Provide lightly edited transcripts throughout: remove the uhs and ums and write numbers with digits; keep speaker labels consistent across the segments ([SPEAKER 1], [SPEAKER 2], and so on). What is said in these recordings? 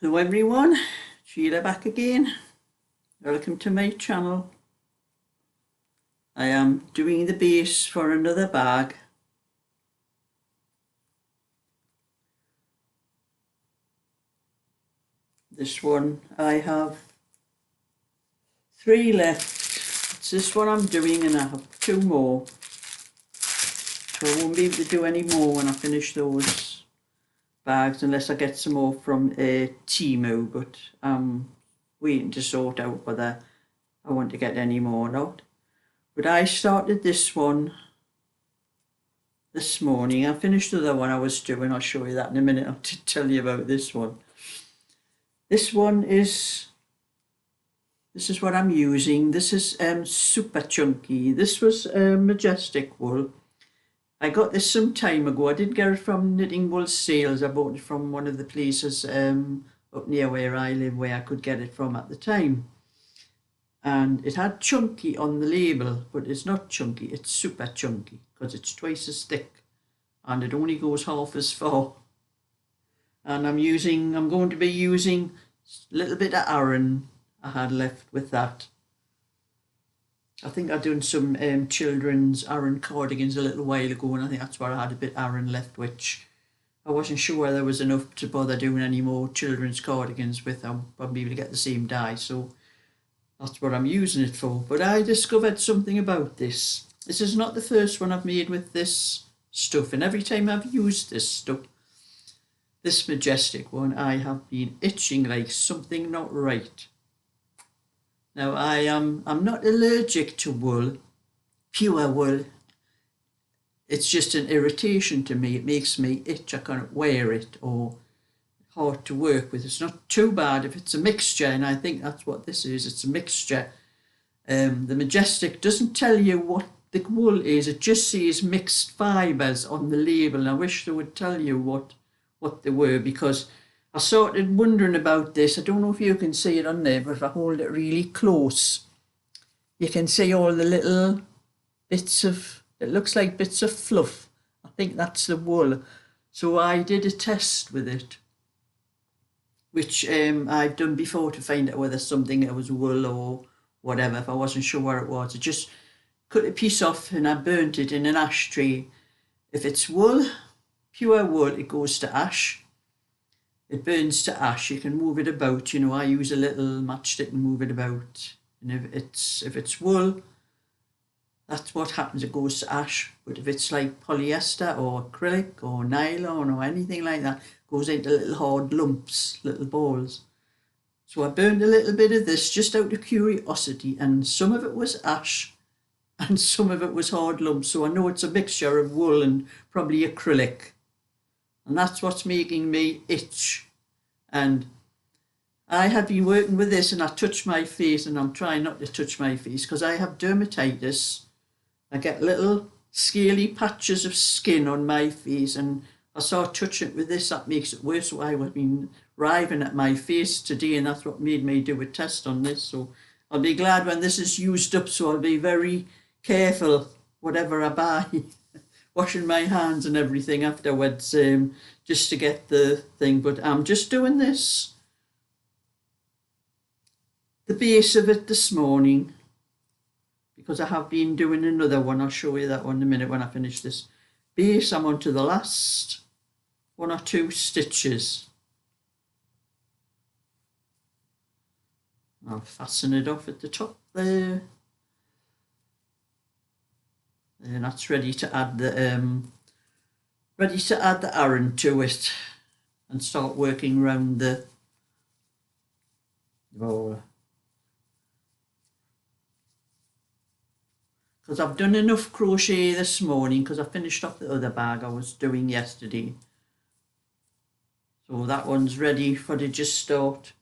[SPEAKER 1] Hello everyone, Sheila back again. Welcome to my channel. I am doing the base for another bag. This one I have 3 left. It's this one I'm doing and I have 2 more. So I won't be able to do any more when I finish those bags unless I get some more from Temu, but I'm waiting to sort out whether I want to get any more or not. But I started this one this morning. I finished the other one I was doing. I'll show you that in a minute. I'll tell you about this one. This one is, this is what I'm using. This is super chunky. This was majestic wool. I got this some time ago. I didn't get it from Knitting Wool Sales. I bought it from one of the places up near where I live, where I could get it from at the time. And it had chunky on the label, but it's not chunky, it's super chunky because it's twice as thick and it only goes half as far. And I'm going to be using a little bit of Aran I had left with that. I think I'd done some children's Aran cardigans a little while ago, and I think that's where I had a bit Aran left, which I wasn't sure there was enough to bother doing any more children's cardigans with. I'll probably be able to get the same dye, so that's what I'm using it for. But I discovered something about this. This is not the first one I've made with this stuff, and every time I've used this stuff, this majestic one, I have been itching like something not right. Now I'm not allergic to wool, pure wool. It's just an irritation to me. It makes me itch. I can't wear it, or hard to work with. It's not too bad if it's a mixture, and I think that's what this is. It's a mixture. The majestic doesn't tell you what the wool is. It just says mixed fibres on the label, and I wish they would tell you what they were, because I started wondering about this. I don't know if you can see it on there, but if I hold it really close, you can see all the little bits of, it looks like bits of fluff. I think that's the wool. So I did a test with it, which I've done before to find out whether something it was wool or whatever. If I wasn't sure what it was, I just cut a piece off and I burnt it in an ashtray. If it's wool, pure wool, it goes to ash. It burns to ash. You can move it about. You know, I use a little matchstick and move it about. And if it's wool, that's what happens. It goes to ash. But if it's like polyester or acrylic or nylon or anything like that, it goes into little hard lumps, little balls. So I burned a little bit of this just out of curiosity, and some of it was ash and some of it was hard lumps. So I know it's a mixture of wool and probably acrylic. And that's what's making me itch. And I have been working with this, and I touch my face, and I'm trying not to touch my face because I have dermatitis. I get little scaly patches of skin on my face, and I start touching it with this. That makes it worse. So I have been riving at my face today, and that's what made me do a test on this. So I'll be glad when this is used up, so I'll be very careful whatever I buy. Washing my hands and everything afterwards, just to get the thing. But I'm just doing this, the base of it this morning, because I have been doing another one. I'll show you that one in a minute when I finish this base. I'm on to the last 1 or 2 stitches. I'll fasten it off at the top there. And that's ready to add the Aran to it and start working around the roller. Because I've done enough crochet this morning, because I finished off the other bag I was doing yesterday. So that one's ready for to just start.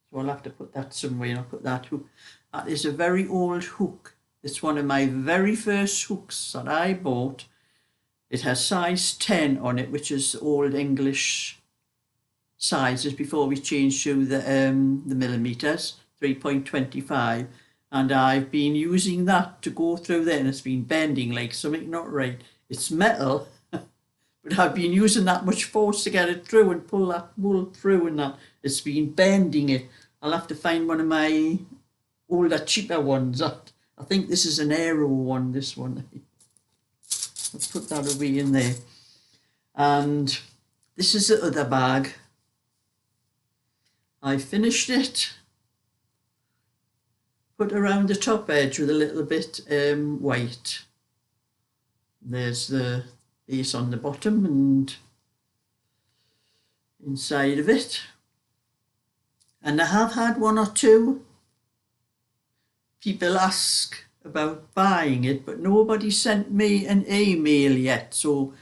[SPEAKER 1] So I'll have to put that somewhere, and I'll put that hook. That is a very old hook. It's one of my very first hooks that I bought. It has size 10 on it, which is old English sizes before we changed to the millimeters, 3.25. And I've been using that to go through there, and it's been bending like something not right. It's metal, but I've been using that much force to get it through and pull that wool through, and that it's been bending it. I'll have to find one of my older, cheaper ones. I think this is an Aero one, this one. I'll put that away in there. And this is the other bag. I finished it, put around the top edge with a little bit white. There's the base on the bottom and inside of it. And I have had one or two people ask about buying it, but nobody sent me an email yet. So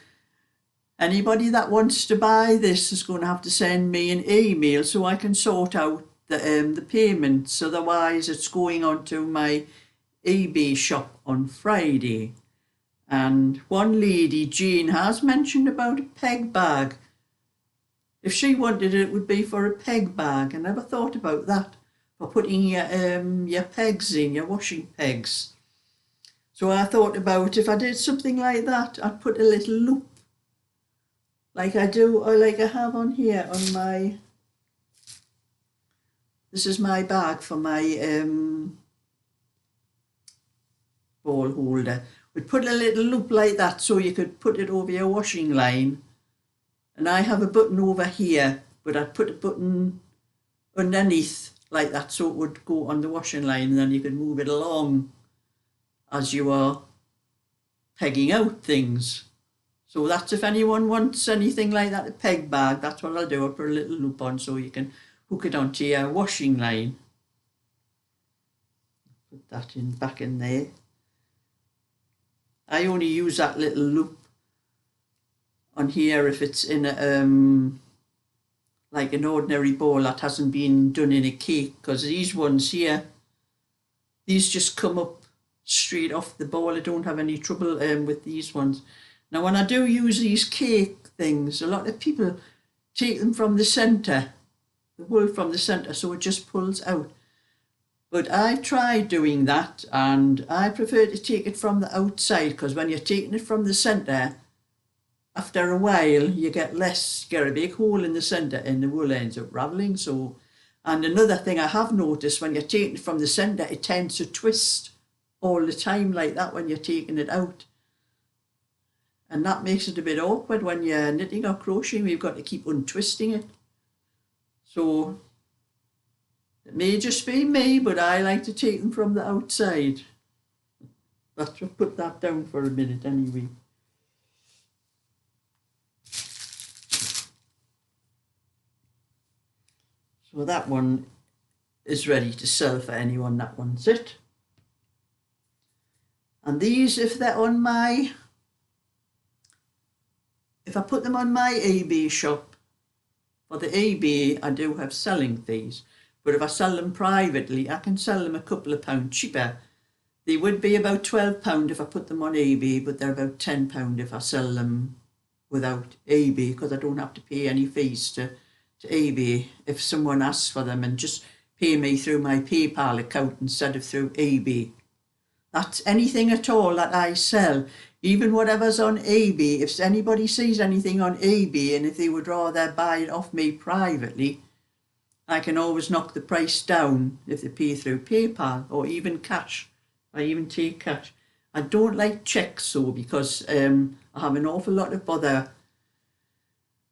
[SPEAKER 1] anybody that wants to buy this is going to have to send me an email so I can sort out the payments. Otherwise, it's going on to my eBay shop on Friday. And one lady, Jean, has mentioned about a peg bag. If she wanted it, it would be for a peg bag. I never thought about that, for putting your pegs in, your washing pegs. So I thought about if I did something like that, I'd put a little loop, like I do, or like I have on here on my. This is my bag for my ball holder. We'd put a little loop like that so you could put it over your washing line. And I have a button over here, but I'd put a button underneath like that so it would go on the washing line, and then you could move it along as you are pegging out things. So that's if anyone wants anything like that, a peg bag, that's what I'll do. I'll put a little loop on so you can hook it onto your washing line. Put that in back in there. I only use that little loop on here if it's in a, like an ordinary ball that hasn't been done in a cake, because these ones here, these just come up straight off the ball. I don't have any trouble with these ones. Now, when I do use these cake things, a lot of people take them from the centre, the wool from the centre, so it just pulls out. But I've tried doing that, and I prefer to take it from the outside, because when you're taking it from the centre, after a while you get less, you get a big hole in the centre and the wool ends up ravelling. So, and another thing I have noticed, when you're taking it from the centre, it tends to twist all the time like that when you're taking it out. And that makes it a bit awkward when you're knitting or crocheting. You've got to keep untwisting it. So it may just be me, but I like to take them from the outside. Let's just put that down for a minute anyway. So that one is ready to sell for anyone that wants it. And these, if they're on my, if I put them on my eBay shop, for the eBay I do have selling fees, but if I sell them privately, I can sell them a couple of pounds cheaper. They would be about £12 if I put them on eBay, but they're about £10 if I sell them without eBay, because I don't have to pay any fees to eBay if someone asks for them, and just pay me through my PayPal account instead of through eBay. That's anything at all that I sell, even whatever's on eBay. If anybody sees anything on eBay and if they would rather buy it off me privately, I can always knock the price down if they pay through PayPal or even cash. I even take cash. I don't like cheques though, because I have an awful lot of bother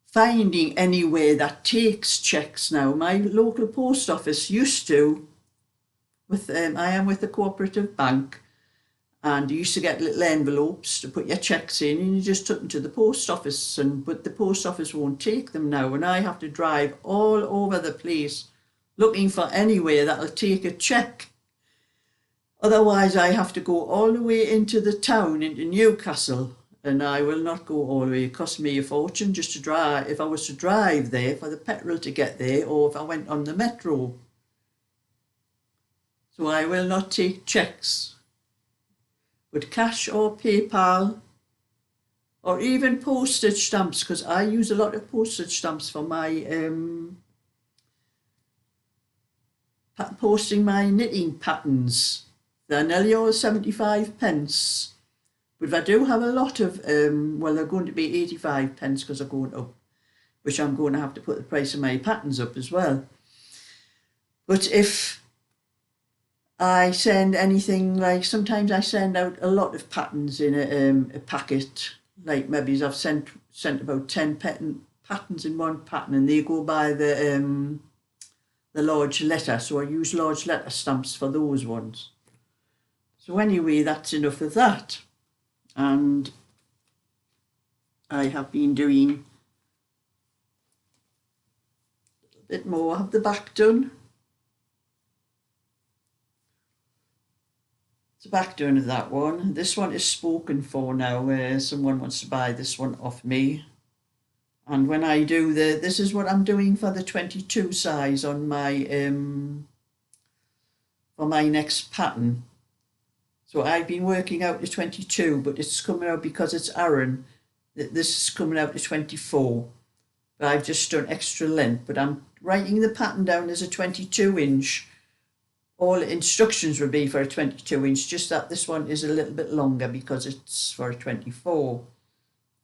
[SPEAKER 1] finding anywhere that takes cheques now. My local post office used to, I am with a cooperative bank, and you used to get little envelopes to put your cheques in, and you just took them to the post office, but the post office won't take them now, and I have to drive all over the place looking for anywhere that'll take a cheque. Otherwise I have to go all the way into the town, into Newcastle, and I will not go all the way. It cost me a fortune just to drive, if I was to drive there, for the petrol to get there, or if I went on the metro. So I will not take cheques, but cash or PayPal, or even postage stamps, because I use a lot of postage stamps for my posting my knitting patterns. They're nearly all 75 pence. But I do have a lot of, well, they're going to be 85 pence because they're going up, which I'm going to have to put the price of my patterns up as well. But if I send anything, like sometimes I send out a lot of patterns in a packet, like maybe I've sent about 10 patterns in one pattern, and they go by the large letter, so I use large letter stamps for those ones. So anyway, that's enough of that. And I have been doing a bit more of the back done. The back done of that one. This one is spoken for now. Someone wants to buy this one off me. And when I do this is what I'm doing for the 22 size on my for my next pattern. So I've been working out to 22, but it's coming out because it's Aaron. This is coming out to 24. But I've just done extra length, but I'm writing the pattern down as a 22 inch. All the instructions would be for a 22 inch, just that this one is a little bit longer because it's for a 24.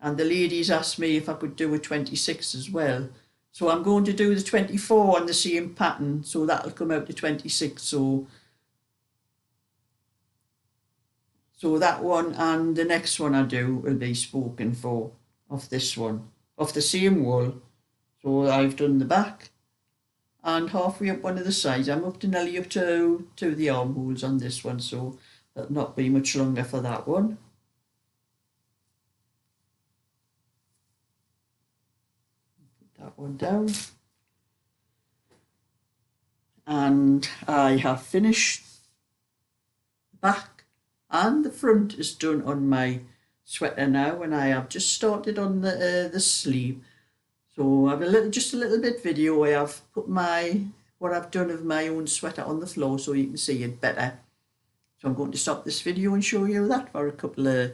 [SPEAKER 1] And the ladies asked me if I could do a 26 as well. So I'm going to do the 24 on the same pattern, so that'll come out to 26. So that one and the next one I do will be spoken for of this one, of the same wool. So I've done the back and halfway up one of the sides. I'm up to nearly up to the armholes on this one, so that'll not be much longer for that one. Put that one down. And I have finished the back. And the front is done on my sweater now, and I have just started on the sleeve. So I have just a little bit video. I have put what I've done of my own sweater on the floor so you can see it better. So I'm going to stop this video and show you that for a couple of,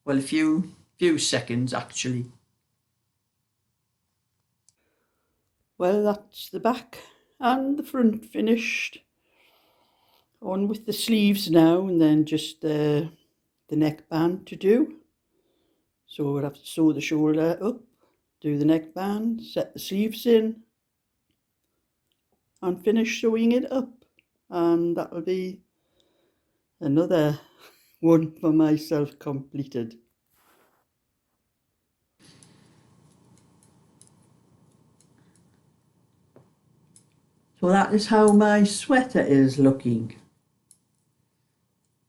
[SPEAKER 1] well, a few seconds actually. Well, that's the back and the front finished. On with the sleeves now, and then just the neckband to do. So we'll have to sew the shoulder up, do the neckband, set the sleeves in, and finish sewing it up. And that will be another one for myself completed. So that is how my sweater is looking.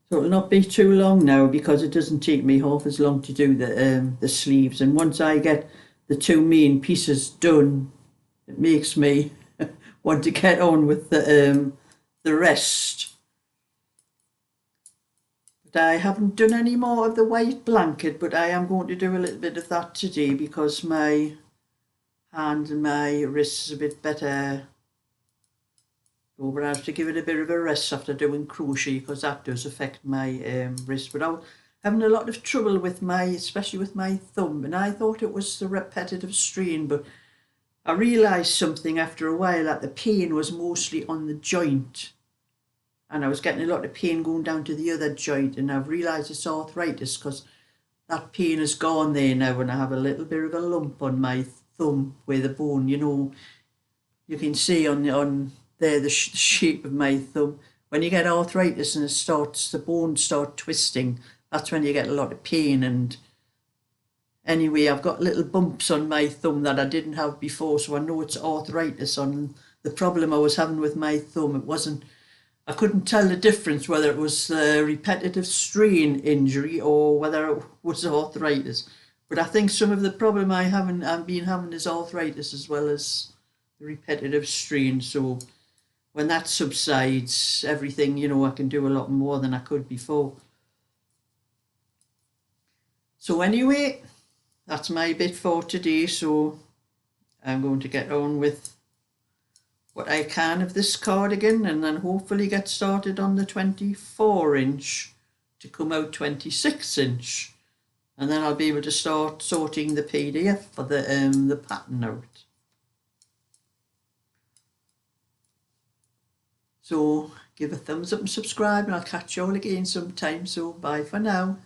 [SPEAKER 1] So it'll not be too long now because it doesn't take me half as long to do the sleeves. And once I get the two main pieces done, it makes me want to get on with the rest. But I haven't done any more of the white blanket, but I am going to do a little bit of that today because my hand and my wrists are a bit better. So but I have to give it a bit of a rest after doing crochet because that does affect my wrist. But I'm having a lot of trouble with especially with my thumb, and I thought it was the repetitive strain, but I realised something after a while that the pain was mostly on the joint, and I was getting a lot of pain going down to the other joint, and I've realised it's arthritis because that pain is gone there now, and I have a little bit of a lump on my thumb where the bone, you can see on there the shape of my thumb. When you get arthritis and the bones start twisting, that's when you get a lot of pain. And anyway, I've got little bumps on my thumb that I didn't have before, so I know it's arthritis. On the problem I was having with my thumb, I couldn't tell the difference whether it was a repetitive strain injury or whether it was arthritis. But I think some of the problem I've been having is arthritis as well as the repetitive strain. So when that subsides, everything, I can do a lot more than I could before. So anyway, that's my bit for today. So I'm going to get on with what I can of this cardigan and then hopefully get started on the 24 inch to come out 26 inch. And then I'll be able to start sorting the PDF for the pattern out. So give a thumbs up and subscribe, and I'll catch you all again sometime. So bye for now.